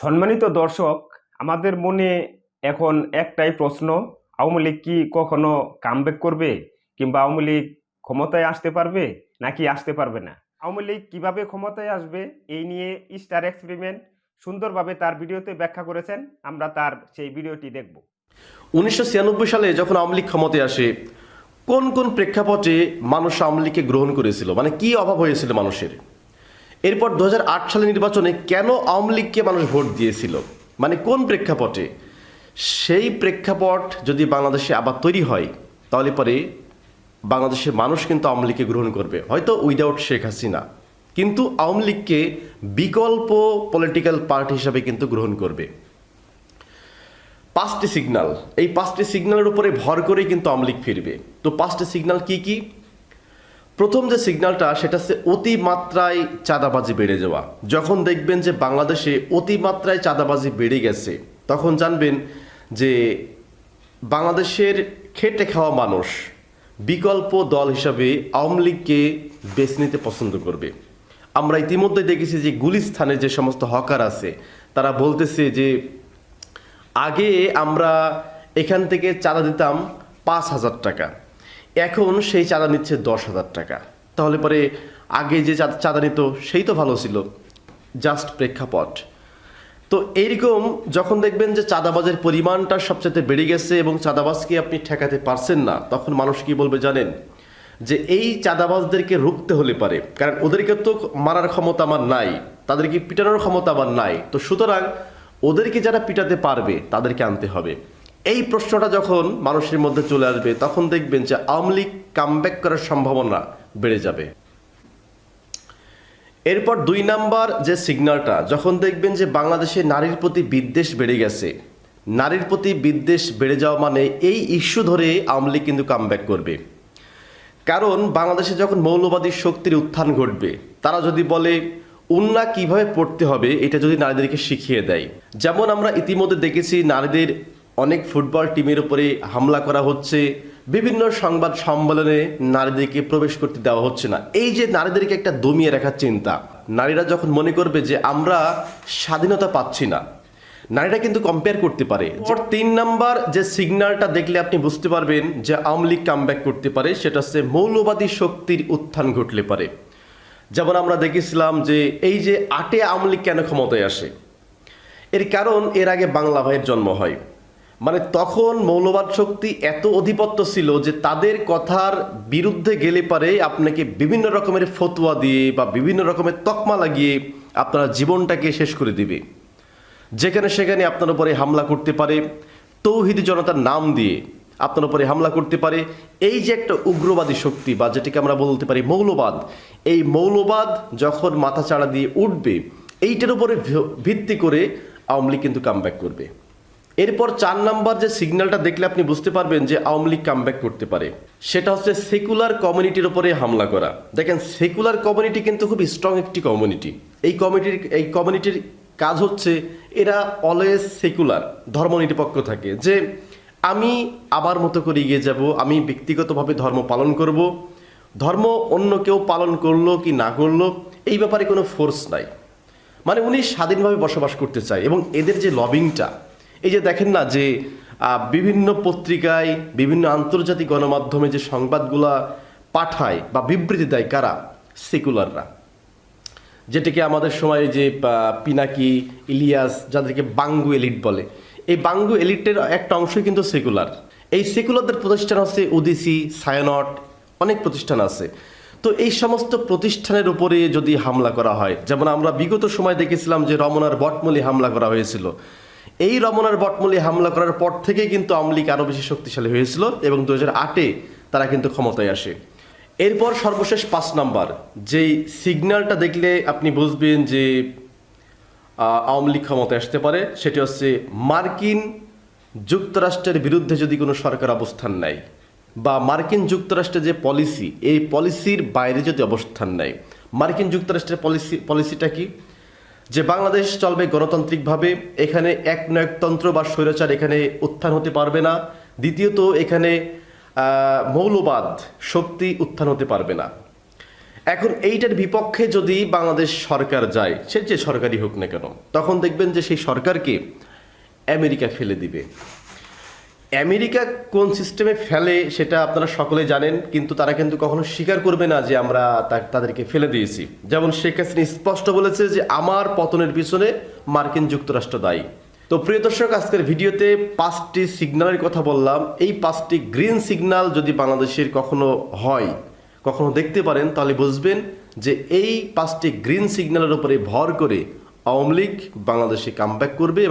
সম্মানিত দর্শক, আমাদের মনে এখন একটাই প্রশ্ন, আওয়ামী লীগ কি কখনো কামব্যাক করবে, কিংবা আওয়ামী লীগ ক্ষমতায় আসতে পারবে নাকি আসতে পারবে না? আওয়ামী লীগ কিভাবে ক্ষমতায় আসবে এই নিয়ে স্টার এক্সপেরিমেন্ট সুন্দরভাবে তার ভিডিওতে ব্যাখ্যা করেছেন। আমরা তার সেই ভিডিওটি দেখব। 1996 সালে যখন আওয়ামী লীগ ক্ষমতায় আসে, কোন কোন প্রেক্ষাপটে মানুষ আওয়ামী লীগকে গ্রহণ করেছিল, মানে কি অভাব হয়েছিল মানুষের। এরপর 2008 সালে নির্বাচনে কেন আওয়ামী লীগকে মানুষ ভোট দিয়েছিল, মানে কোন প্রেক্ষাপটে। সেই প্রেক্ষাপট যদি বাংলাদেশে আবার তৈরি হয়, তাহলে পরে বাংলাদেশের মানুষ কিন্তু আওয়ামী লীগকে গ্রহণ করবে, হয়তো উইদাউট শেখ হাসিনা, কিন্তু আওয়ামী লীগকে বিকল্প পলিটিক্যাল পার্টি হিসাবে কিন্তু গ্রহণ করবে। পাঁচটি সিগন্যাল, এই পাঁচটি সিগন্যালের উপরে ভর করেই কিন্তু আওয়ামী লীগ ফিরবে। তো পাঁচটি সিগন্যাল কি কি? প্রথম যে সিগন্যালটা, সেটা হচ্ছে অতিমাত্রায় চাঁদাবাজি বেড়ে যাওয়া। যখন দেখবেন যে বাংলাদেশে অতিমাত্রায় চাঁদাবাজি বেড়ে গেছে, তখন জানবেন যে বাংলাদেশের খেটে খাওয়া মানুষ বিকল্প দল হিসাবে আওয়ামী লীগকে বেছে নিতে পছন্দ করবে। আমরা ইতিমধ্যে দেখেছি যে গুলিস্তানে যে সমস্ত হকার আছে, তারা বলতেছে যে আগে আমরা এখান থেকে চাঁদা দিতাম 5,000 টাকা, এখন সেই চাঁদা নিচ্ছে 10,000 টাকা। তাহলে পরে আগে যে চাঁদা নিত সেই তো ভালো ছিল। জাস্ট প্রেক্ষাপট। তো এইরকম যখন দেখবেন যে চাঁদাবাজের পরিমাণটা সবচেয়ে বেড়ে গেছে এবং চাঁদাবাজকে আপনি ঠেকাতে পারছেন না, তখন মানুষ কি বলবে জানেন? যে এই চাঁদাবাজদেরকে রুখতে হলে পারে, কারণ ওদেরকে তো মারার ক্ষমতা আমার নাই, তাদেরকে পিটানোর ক্ষমতা আমার নাই, তো সুতরাং ওদেরকে যারা পিটাতে পারবে তাদেরকে আনতে হবে। এই প্রশ্নটা যখন মানুষের মধ্যে চলে আসবে, তখন দেখবেন যে আওয়ামী লীগ কামব্যাক করার সম্ভাবনা বেড়ে যাবে। এরপর 2 নাম্বার যে সিগন্যালটা, যখন দেখবেন যে বাংলাদেশে নারীর প্রতি বিদ্বেষ বেড়ে গেছে, নারীর প্রতি বিদ্বেষ বেড়ে যাওয়া মানে এই ইস্যু ধরে আওয়ামী লীগ কিন্তু কামব্যাক করবে। কারণ বাংলাদেশে যখন মৌলবাদী শক্তির উত্থান ঘটবে, তারা যদি বলে উন্না কিভাবে পড়তে হবে, এটা যদি নারীদেরকে শিখিয়ে দেয়। যেমন আমরা ইতিমধ্যে দেখেছি নারীদের অনেক ফুটবল টিমের উপরে হামলা করা হচ্ছে, বিভিন্ন সংবাদ সম্মেলনে নারীদেরকে প্রবেশ করতে দেওয়া হচ্ছে না। এই যে নারীদেরকে একটা দমিয়ে রাখার চিন্তা, নারীরা যখন মনে করবে যে আমরা স্বাধীনতা পাচ্ছি না, নারীরা কিন্তু কম্পেয়ার করতে পারে। 3 নাম্বার যে সিগন্যালটা দেখলে আপনি বুঝতে পারবেন যে আওয়ামী লীগ কামব্যাক করতে পারে, সেটা হচ্ছে মৌলবাদী শক্তির উত্থান ঘটলে পারে। যেমন আমরা দেখেছিলাম যে এই যে 8 আওয়ামী লীগ কেন ক্ষমতায় আসে, এর কারণ এর আগে বাংলা ভাইয়ের জন্ম হয়। মানে তখন মৌলবাদ শক্তি এত অধিপত্য ছিল যে তাদের কথার বিরুদ্ধে গেলে পারে আপনাকে বিভিন্ন রকমের ফতোয়া দিয়ে বা বিভিন্ন রকমের তকমা লাগিয়ে আপনার জীবনটাকে শেষ করে দিবে। যেখানে সেখানে আপনার উপরে হামলা করতে পারে, তৌহিদি জনতার নাম দিয়ে আপনার উপরে হামলা করতে পারে। এই যে একটা উগ্রবাদী শক্তি বা যেটাকে আমরা বলতে পারি মৌলবাদ, এই মৌলবাদ যখন মাথা চাড়া দিয়ে উঠবে, এইটার উপরে ভিত্তি করে আওয়ামী লীগ কিন্তু কামব্যাক করবে। এরপর 4 নাম্বার যে সিগন্যালটা দেখলে আপনি বুঝতে পারবেন যে আওয়ামী লীগ কামব্যাক করতে পারে, সেটা হচ্ছে সেকুলার কমিউনিটির উপরে হামলা করা। দেখেন, সেকুলার কমিউনিটি কিন্তু খুব স্ট্রং একটি কমিউনিটি। এই কমিউনিটির কাজ হচ্ছে এরা অলওয়েজ সেকুলার, ধর্মনিরপেক্ষ থাকে, যে আমি আমার মতো করে এগিয়ে যাব, আমি ব্যক্তিগতভাবে ধর্ম পালন করব, ধর্ম অন্য কেউ পালন করলো কি না করলো এই ব্যাপারে কোনো ফোর্স নাই। মানে উনি স্বাধীনভাবে বসবাস করতে চায়। এবং এদের যে লবিংটা, এই যে দেখেন না যে বিভিন্ন পত্রিকায়, বিভিন্ন আন্তর্জাতিক গণমাধ্যমে যে সংবাদগুলা পাঠায় বা বিবৃতি দেয়, কারা? সেকুলাররা। যেটাকে আমাদের সময় যে পিনাকি, ইলিয়াস, যাদেরকে বাঙ্গু এলিট বলে, এই বাঙ্গু এলিটের একটা অংশই কিন্তু সেকুলার। এই সেকুলারদের প্রতিষ্ঠান হচ্ছে উদিসি, সায়নট, অনেক প্রতিষ্ঠান আছে। তো এই সমস্ত প্রতিষ্ঠানের উপরে যদি হামলা করা হয়, যেমন আমরা বিগত সময় দেখেছিলাম যে রমনার বটমূলে হামলা করা হয়েছিল, এই রমনার বটমূলে হামলা করার পর থেকে কিন্তু আওয়ামী লীগ আরও বেশি শক্তিশালী হয়েছিল এবং 2008-এ তারা কিন্তু ক্ষমতায় আসে। এরপর সর্বশেষ 5 নাম্বার যেই সিগন্যালটা দেখলে আপনি বুঝবেন যে আওয়ামী লীগ ক্ষমতায় আসতে পারে, সেটি হচ্ছে মার্কিন যুক্তরাষ্ট্রের বিরুদ্ধে যদি কোনো সরকার অবস্থান নেয়, বা মার্কিন যুক্তরাষ্ট্রের যে পলিসি, এই পলিসির বাইরে যদি অবস্থান নেয়। মার্কিন যুক্তরাষ্ট্রের পলিসিটা কি? যে বাংলাদেশ চলবে গণতান্ত্রিকভাবে, এখানে একনায়কতন্ত্র বা স্বৈরাচার এখানে উত্থান হতে পারবে না। দ্বিতীয়ত, এখানে মৌলবাদ শক্তি উত্থান হতে পারবে না। এখন এইটার বিপক্ষে যদি বাংলাদেশ সরকার যায়, সে যে সরকারই হোক না কেন, তখন দেখবেন যে সেই সরকারকে আমেরিকা ফেলে দিবে। আমেরিকা কোন সিস্টেমে ফেলে সেটা আপনারা সকলে জানেন, কিন্তু তারা কিন্তু কখনো স্বীকার করবে না যে আমরা তাদেরকে ফেলে দিয়েছি। যেমন শেখ হাসিনা স্পষ্ট বলেছে যে আমার পতনের পিছনে মার্কিন যুক্তরাষ্ট্র দায়ী। তো প্রিয় দর্শক, আজকের ভিডিওতে 5টি সিগন্যালের কথা বললাম। এই 5টি গ্রিন সিগন্যাল যদি বাংলাদেশের কখনো হয়, কখনো দেখতে পারেন, তাহলে বুঝবেন যে এই 5টি গ্রিন সিগন্যালের উপরে ভর করে আওয়ামী লীগ বাংলাদেশে কামব্যাক করবে।